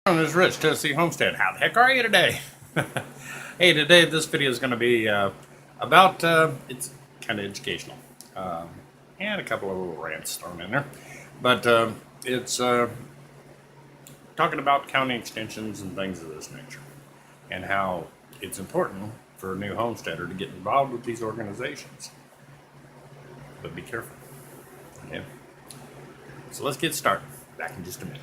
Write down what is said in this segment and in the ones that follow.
This is Rich, Tennessee Homestead. How the heck are you today? Hey, today this video is going to be about, it's kind of educational. And a couple of little rants thrown in there. But it's talking about county extensions and things of this nature. And how it's important for a new homesteader to get involved with these organizations. But be careful. Okay. So let's get started. Back in just a minute.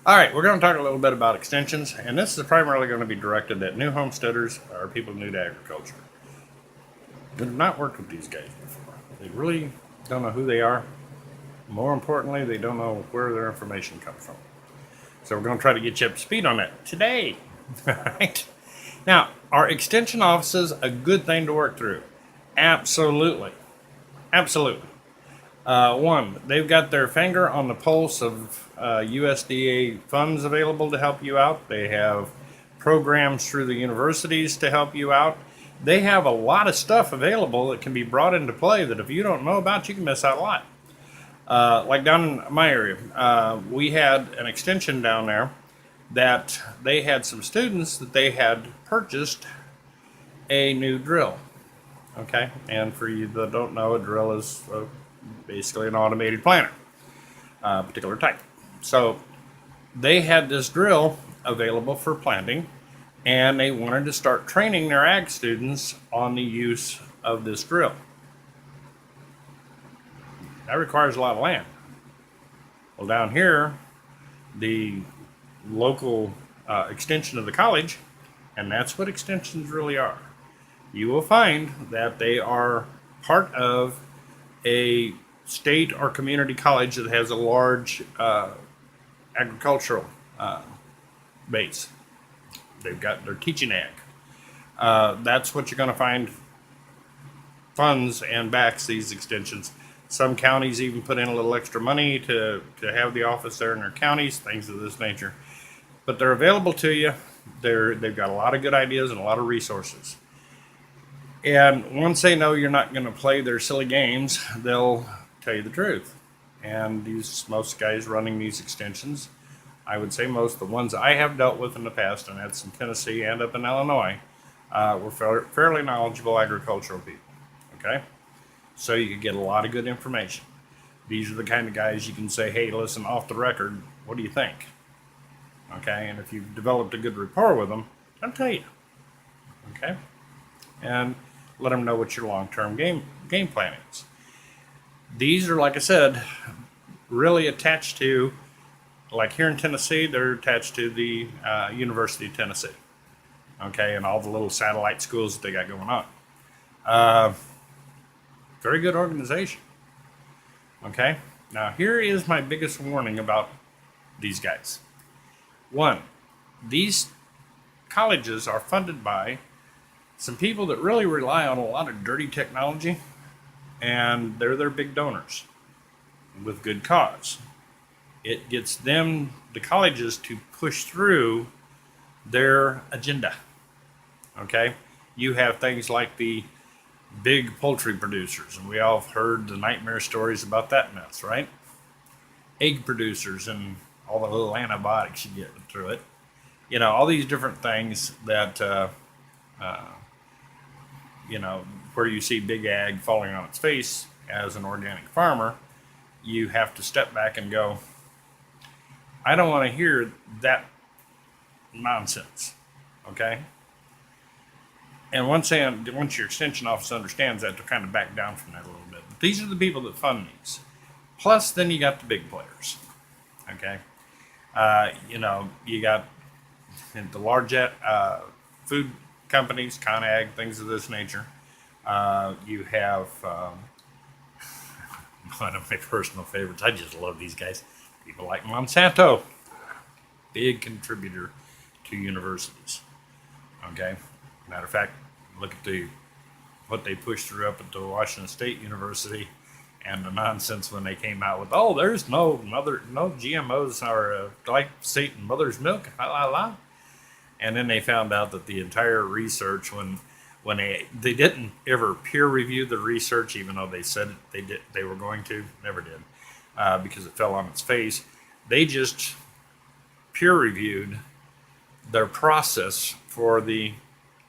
All right, we're going to talk a little bit about extensions, and this is primarily going to be directed at new homesteaders or people new to agriculture. We've not worked with these guys before. They really don't know who they are. More importantly, they don't know where their information comes from. So we're going to try to get you up to speed on that today. All right. Now, are extension offices a good thing to work through? Absolutely. Absolutely. One, they've got their finger on the pulse of USDA funds available to help you out. They have programs through the universities to help you out. They have a lot of stuff available that can be brought into play that if you don't know about, you can miss out a lot. Like down in my area, we had an extension down there that they had some students that they had purchased a new drill. Okay, and for you that don't know, a drill is basically an automated planter, particular type. So they had this drill available for planting, and they wanted to start training their ag students on the use of this drill. That requires a lot of land. Well, down here, the local extension of the college, and that's what extensions really are. You will find that they are part of a state or community college that has a large agricultural base. They're teaching ag. That's what you're going to find funds and backs these extensions. Some counties even put in a little extra money to have the office there in their counties, things of this nature. But they're available to you. They've got a lot of good ideas and a lot of resources. And once they know you're not going to play their silly games, they'll tell you the truth. And most guys running these extensions, I would say most of the ones I have dealt with in the past, and that's in Tennessee and up in Illinois, were fairly knowledgeable agricultural people. Okay? So you can get a lot of good information. These are the kind of guys you can say, hey, listen, off the record, what do you think? Okay? And if you've developed a good rapport with them, they'll tell you. Okay? And let them know what your long-term game plan is. These are, like I said, really attached to, like here in Tennessee, they're attached to the University of Tennessee. Okay, and all the little satellite schools that they got going on. Very good organization. Okay, now here is my biggest warning about these guys. One, these colleges are funded by some people that really rely on a lot of dirty technology, and they're their big donors with good cause. It gets them, the colleges, to push through their agenda. Okay? You have things like the big poultry producers, and we all have heard the nightmare stories about that mess, right? Egg producers and all the little antibiotics you get through it. You know, all these different things that where you see big ag falling on its face as an organic farmer, you have to step back and go, I don't want to hear that nonsense. Okay? And once your extension office understands that, they'll kind of back down from that a little bit. But these are the people that fund these. Plus, then you got the big players. Okay? You got the large food companies, ConAg, things of this nature. You have one of my personal favorites. I just love these guys. People like Monsanto, big contributor to universities. Okay, matter of fact, look at what they pushed through up at the Washington State University, and the nonsense when they came out with, oh, there's no GMOs or glyphosate in mother's milk, la la la. And then they found out that the entire research, when they didn't ever peer review the research, even though they said they were going to, never did, because it fell on its face. They just peer reviewed their process for the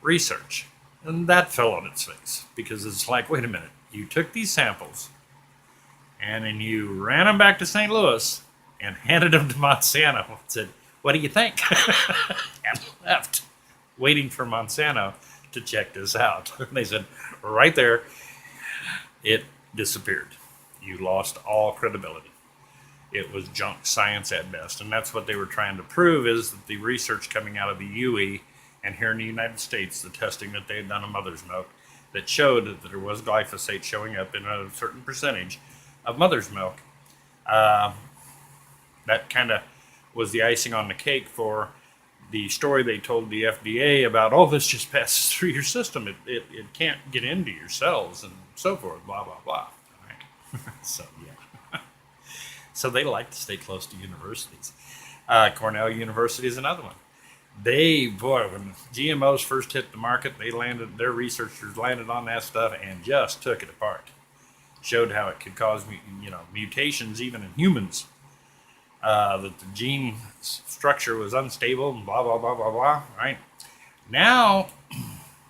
research, and that fell on its face, because it's like, wait a minute, you took these samples and then you ran them back to St. Louis and handed them to Monsanto and said, what do you think? And left, waiting for Monsanto to check this out. They said, right there, it disappeared. You lost all credibility. It was junk science at best. And that's what they were trying to prove, is that the research coming out of the UE and here in the United States, the testing that they had done on mother's milk, that showed that there was glyphosate showing up in a certain percentage of mother's milk. That kind of was the icing on the cake for the story they told the FDA about, oh, this just passes through your system. It can't get into your cells and so forth, blah, blah, blah. Right? So, yeah. So they like to stay close to universities. Cornell University is another one. When GMOs first hit the market, their researchers landed on that stuff and just took it apart. Showed how it could cause, mutations even in humans. That the gene structure was unstable and blah, blah, blah, blah, blah, right? Now,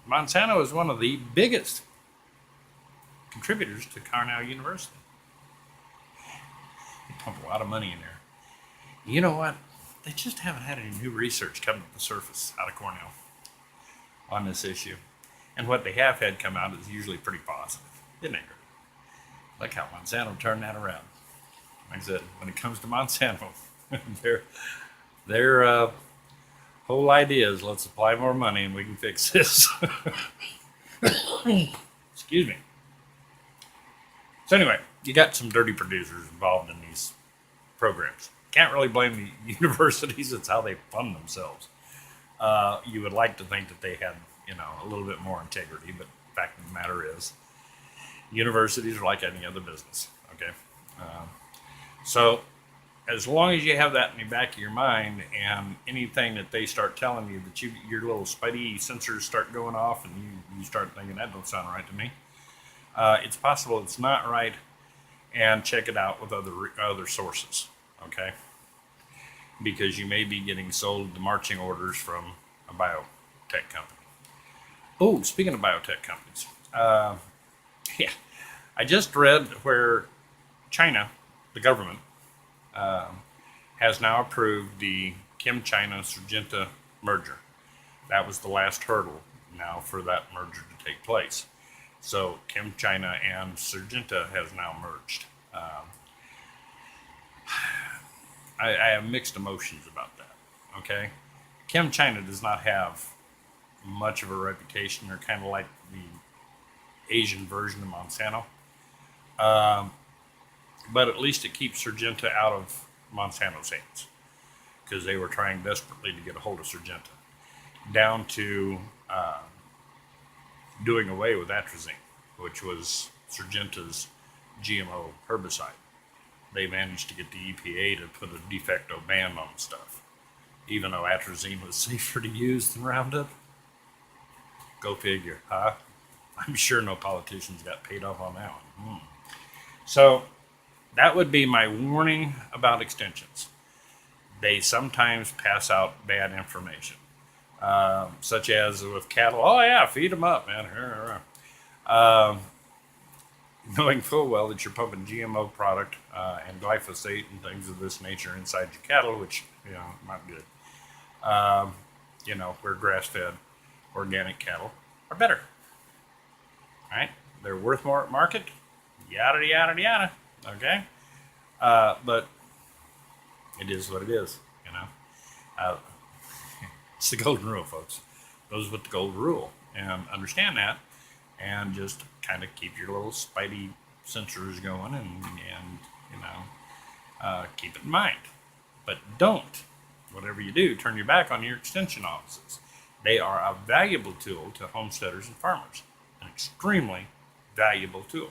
Monsanto is one of the biggest contributors to Cornell University. They pump a lot of money in there. You know what? They just haven't had any new research come to the surface out of Cornell on this issue. And what they have had come out is usually pretty positive, isn't it? Like how Monsanto turned that around. Like I said, when it comes to Monsanto, their whole idea is, let's apply more money and we can fix this. Excuse me. So anyway, you got some dirty producers involved in these programs. Can't really blame the universities. It's how they fund themselves. You would like to think that they had, a little bit more integrity, but the fact of the matter is, universities are like any other business. Okay. So as long as you have that in the back of your mind, and anything that they start telling you that your little spidey sensors start going off and you start thinking, that don't sound right to me, it's possible it's not right, and check it out with other sources, okay? Because you may be getting sold the marching orders from a biotech company. Oh, speaking of biotech companies, yeah, I just read where China, the government, has now approved the Kim-China-Syngenta merger. That was the last hurdle now for that merger to take place. So Kim-China and Syngenta has now merged. I have mixed emotions about that, okay? Kim-China does not have much of a reputation. They're kind of like the Asian version of Monsanto. But at least it keeps Syngenta out of Monsanto's hands, because they were trying desperately to get a hold of Syngenta, down to doing away with atrazine, which was Syngenta's GMO herbicide. They managed to get the EPA to put a de facto ban on the stuff, even though atrazine was safer to use than Roundup. Go figure, huh? I'm sure no politicians got paid off on that one. So that would be my warning about extensions. They sometimes pass out bad information, such as with cattle. Oh yeah, feed them up, man. Knowing full well that you're pumping GMO product and glyphosate and things of this nature inside your cattle, which not good. Where grass-fed organic cattle are better. All right, they're worth more at market. Yada yada yada. Okay, but it is what it is. It's the golden rule, folks. Goes with the golden rule, and understand that, and just kind of keep your little spidey sensors going, and keep it in mind. But don't, whatever you do, turn your back on your extension offices. They are a valuable tool to homesteaders and farmers, an extremely valuable tool.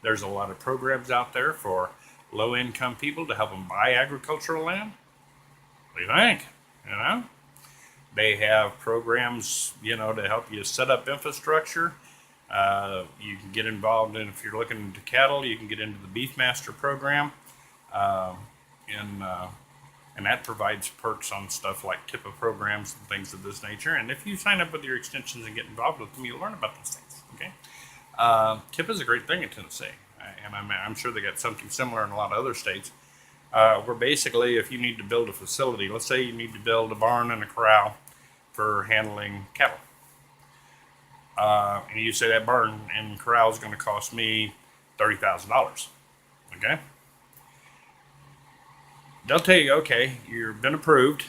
There's a lot of programs out there for low-income people to help them buy agricultural land. What do you think? They have programs, to help you set up infrastructure. You can get involved in, if you're looking into cattle, you can get into the Beef Master program. And that provides perks on stuff like TIPA programs and things of this nature. And if you sign up with your extensions and get involved with them, you'll learn about these things. Okay, TIPA is a great thing in Tennessee, and I'm sure they got something similar in a lot of other states. Where basically, if you need to build a facility, let's say you need to build a barn and a corral for handling cattle, and you say that barn and corral is going to cost me $30,000. Okay. They'll tell you, okay, you've been approved,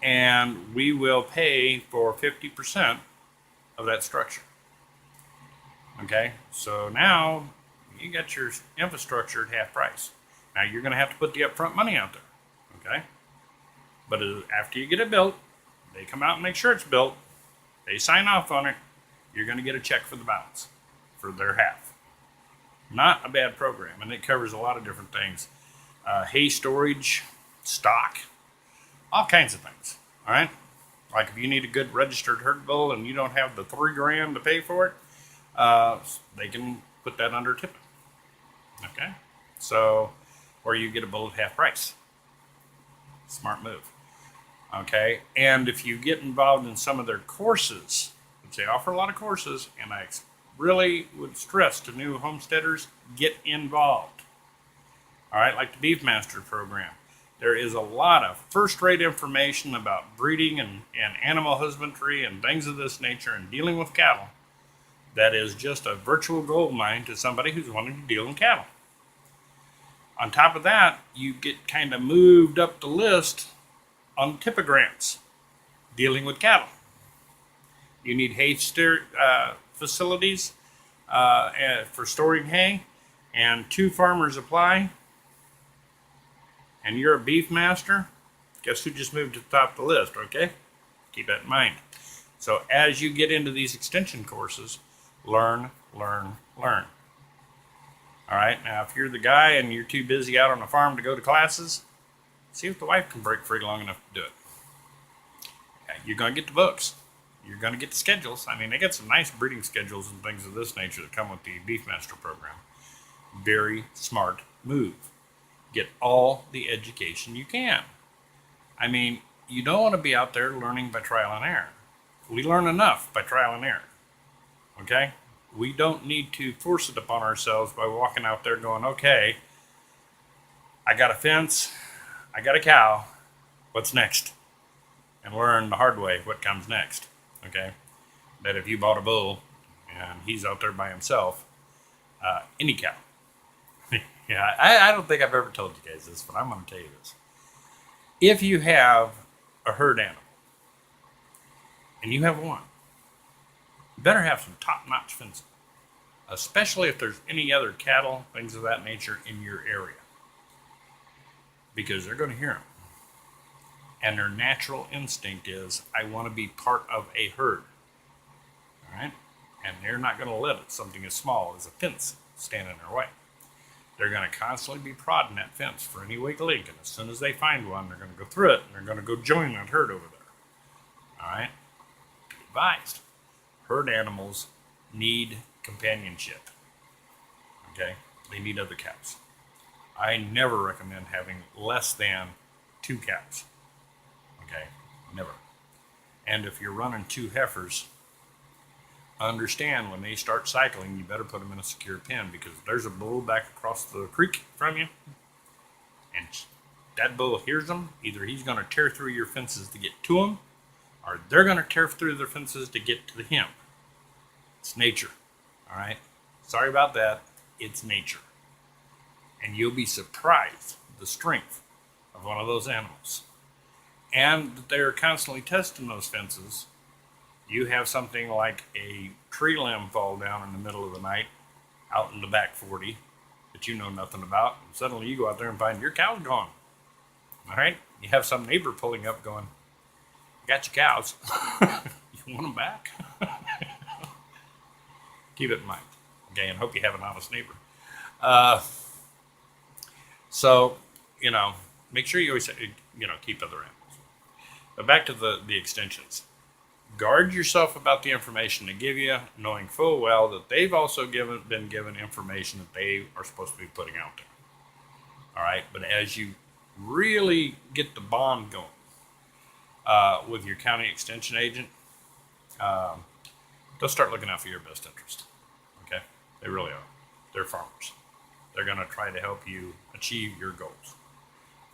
and we will pay for 50% of that structure. Okay, so now you got your infrastructure at half price. Now you're going to have to put the upfront money out there. Okay, but after you get it built, they come out and make sure it's built. They sign off on it. You're going to get a check for the balance, for their half. Not a bad program, and it covers a lot of different things. Hay storage, stock, all kinds of things. All right, like if you need a good registered herd bull and you don't have the $3,000 to pay for it, they can put that under TIPA. Okay, so or you get a bull at half price. Smart move. Okay, and if you get involved in some of their courses, which they offer a lot of courses, and I really would stress to new homesteaders, get involved. All right, like the Beef Master program. There is a lot of first-rate information about breeding and animal husbandry and things of this nature and dealing with cattle that is just a virtual gold mine to somebody who's wanting to deal in cattle. On top of that, you get kind of moved up the list on TIPA grants dealing with cattle. You need hay facilities for storing hay, and 2 farmers apply, and you're a Beef Master, guess who just moved to the top of the list, okay? Keep that in mind. So as you get into these extension courses, learn. All right, now if you're the guy and you're too busy out on the farm to go to classes, see if the wife can break free long enough to do it. Okay, you're going to get the books. You're going to get the schedules. I mean, they got some nice breeding schedules and things of this nature that come with the Beef Master program. Very smart move. Get all the education you can. I mean, you don't want to be out there learning by trial and error. We learn enough by trial and error. Okay? We don't need to force it upon ourselves by walking out there going, okay, I got a fence, I got a cow, what's next? And learn the hard way what comes next. Okay? That if you bought a bull and he's out there by himself, any cow. Yeah, I don't think I've ever told you guys this, but I'm going to tell you this. If you have a herd animal, and you have one, you better have some top-notch fencing, especially if there's any other cattle, things of that nature in your area, because they're going to hear them. And their natural instinct is, I want to be part of a herd. All right? And they're not going to let it, something as small as a fence, stand in their way. They're going to constantly be prodding that fence for any weak link, and as soon as they find one, they're going to go through it, and they're going to go join that herd over there. All right? Be advised. Herd animals need companionship. Okay? They need other cows. I never recommend having less than 2 cows. Okay? Never. And if you're running 2 heifers, understand when they start cycling, you better put them in a secure pen, because there's a bull back across the creek from you, and that bull hears them. Either he's going to tear through your fences to get to them, or they're going to tear through their fences to get to him. It's nature. All right? Sorry about that. It's nature. And you'll be surprised the strength of one of those animals. And they're constantly testing those fences You have something like a tree limb fall down in the middle of the night out in the back 40 that you know nothing about, and suddenly you go out there and find your cow's gone. All right? You have some neighbor pulling up going, got your cows. You want them back? Keep it in mind. Okay, and hope you have an honest neighbor. Uh, so, make sure you always, keep other animals. But back to the extensions. Guard yourself about the information they give you, knowing full well that they've also been given information that they are supposed to be putting out there. All right, but as you really get the bond going with your county extension agent, they'll start looking out for your best interest. Okay, they really are. They're farmers. They're going to try to help you achieve your goals.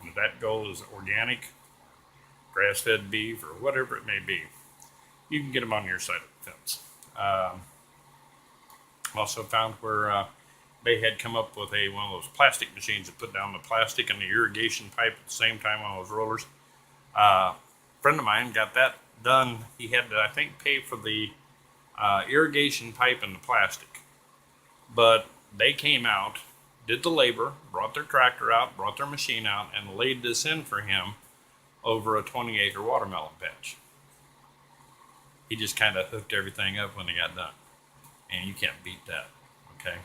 And if that goal is organic, grass-fed beef, or whatever it may be, you can get them on your side of the fence. I've also found where they had come up with one of those plastic machines that put down the plastic and the irrigation pipe at the same time on those rollers. A friend of mine got that done. He had to, I think, pay for the irrigation pipe and the plastic. But they came out, did the labor, brought their tractor out, brought their machine out, and laid this in for him over a 20-acre watermelon patch. He just kind of hooked everything up when they got done. And you can't beat that, okay?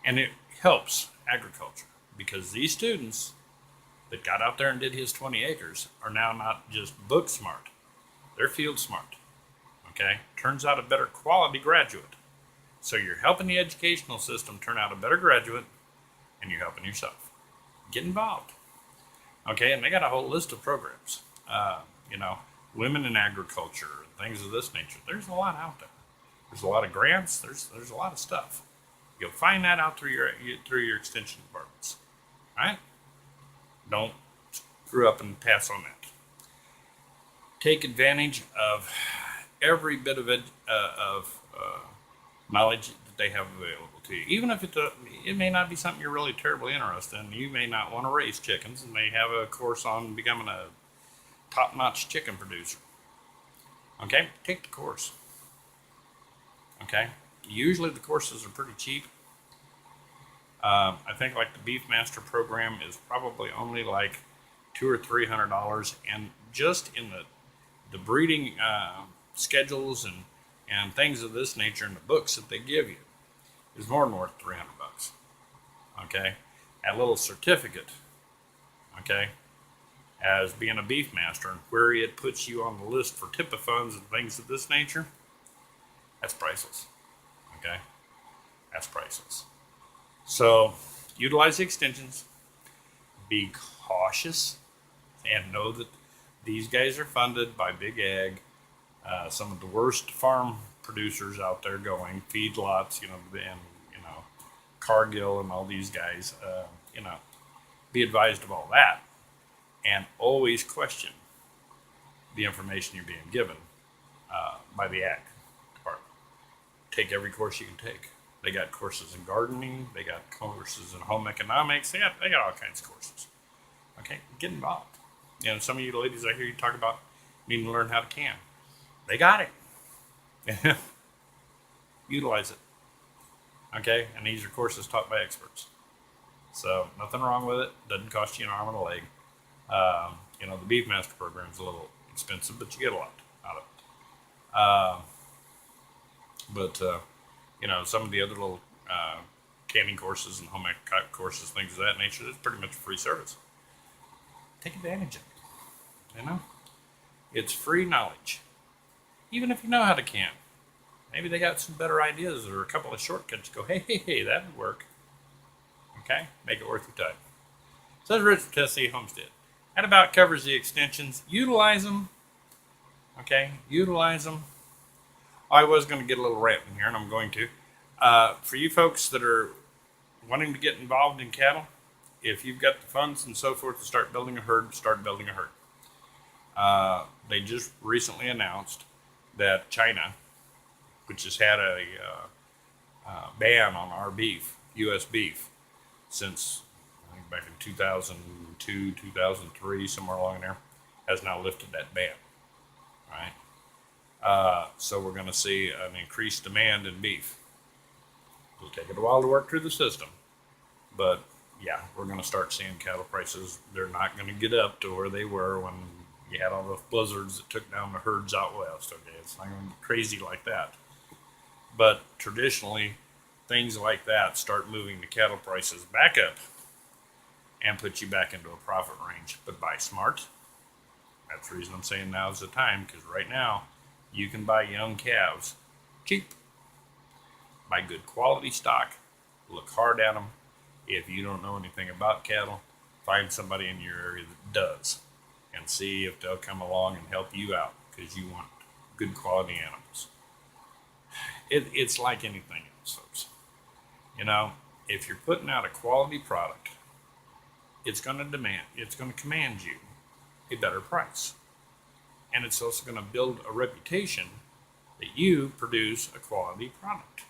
And it helps agriculture because these students that got out there and did his 20 acres are now not just book smart, they're field smart, okay? Turns out a better quality graduate. So you're helping the educational system turn out a better graduate, and you're helping yourself. Get involved, okay? And they got a whole list of programs, women in agriculture, things of this nature. There's a lot out there. There's a lot of grants. There's a lot of stuff. You'll find that out through your extension departments. All right? Don't screw up and pass on that. Take advantage of every bit of knowledge that they have available to you. Even if it may not be something you're really terribly interested in. You may not want to raise chickens, and they have a course on becoming a top-notch chicken producer. Okay, take the course. Okay, usually the courses are pretty cheap. I think like the Beef Master program is probably only like $200 or $300, and just in the breeding schedules and things of this nature in the books that they give you is more than worth $300. Okay, that little certificate. Okay. As being a beef master and where it puts you on the list for TIPA funds and things of this nature, that's priceless. Okay? That's priceless. So, utilize the extensions. Be cautious and know that these guys are funded by Big Ag, some of the worst farm producers out there going, feedlots, and Cargill and all these guys, be advised of all that. And always question the information you're being given by the ag department. Take every course you can take. They got courses in gardening. They got courses in home economics. They got all kinds of courses. Okay, get involved. Some of you ladies I hear you talk about needing to learn how to can. They got it. Utilize it. Okay, and these are courses taught by experts. So nothing wrong with it. Doesn't cost you an arm and a leg. The Beef Master program is a little expensive, but you get a lot out of it. Some of the other little canning courses and home ec courses, things of that nature, it's pretty much a free service. Take advantage of it. It's free knowledge. Even if you know how to can. Maybe they got some better ideas or a couple of shortcuts. Go, hey, that would work. Okay? Make it worth your time. Says Rich from Tennessee Homestead. That about covers the extensions. Utilize them. Okay? Utilize them. I was going to get a little ranting here, and I'm going to. For you folks that are wanting to get involved in cattle, if you've got the funds and so forth to start building a herd, start building a herd. They just recently announced that China, which has had a ban on our beef, U.S. beef, since I think back in 2002, 2003, somewhere along there, has now lifted that ban. All So we're going to see an increased demand in beef. It'll take it a while to work through the system, but yeah, we're going to start seeing cattle prices. They're not going to get up to where they were when you had all the blizzards that took down the herds out west. Okay, it's not going to get crazy like that. But traditionally, things like that start moving the cattle prices back up and put you back into a profit range. But buy smart. That's the reason I'm saying now's the time, because right now you can buy young calves cheap. Buy good quality stock. Look hard at them. If you don't know anything about cattle, find somebody in your area that does and see if they'll come along and help you out, because you want good quality animals. It's like anything else, folks. You know, if you're putting out a quality product, it's going to command you a better price. And it's also going to build a reputation that you produce a quality product.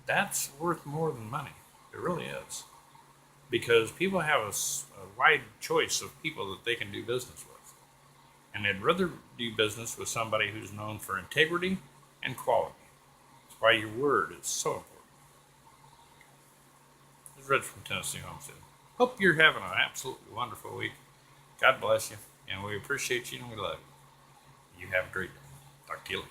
That's worth more than money. It really is. Because people have a wide choice of people that they can do business with. And they'd rather do business with somebody who's known for integrity and quality. That's why your word is so important. This is Rich from Tennessee Homestead. Hope you're having an absolutely wonderful week. God bless you, and we appreciate you and we love you. You have a great day. Talk to you later.